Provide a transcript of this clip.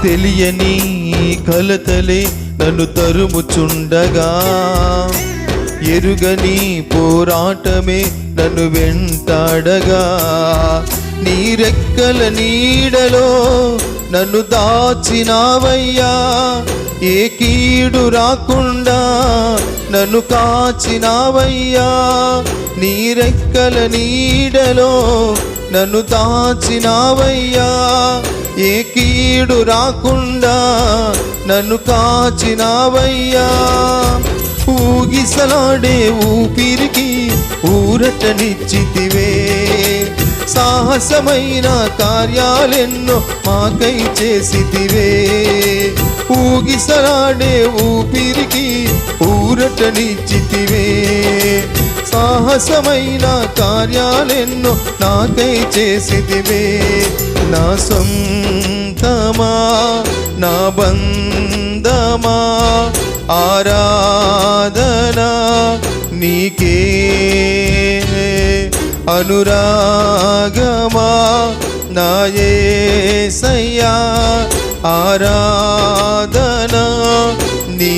తెలియని కలతలే నన్ను తరుముచుండగా, ఎరుగని పోరాటమే నన్ను వెంటాడగా, నీ రెక్కల నీడలో నన్ను దాచినావయ్యా, ఏ కీడు రాకుండా నన్ను కాచినావయ్యా, నీ రెక్కల నీడలో నన్ను దాచినావయ్యా, ఏ కీడు రాకుండా నన్ను కాచినావయ్యా. ఊగిసలాడే ఊపిరికి ఊరటనిచ్చితివే, సాహసమైన కార్యాలెన్నో మాకై చేసితివే. ఊగిసలాడే ఊపిరికి ఊరటనిచ్చితివే, సాహసమైన కార్యాలెన్నో నాకై చేసితివే. నా సొంతమా నా బంధమా ఆరాధన నీకే, అనురాగమా నా యేసయ్యా ఆరాధన నీ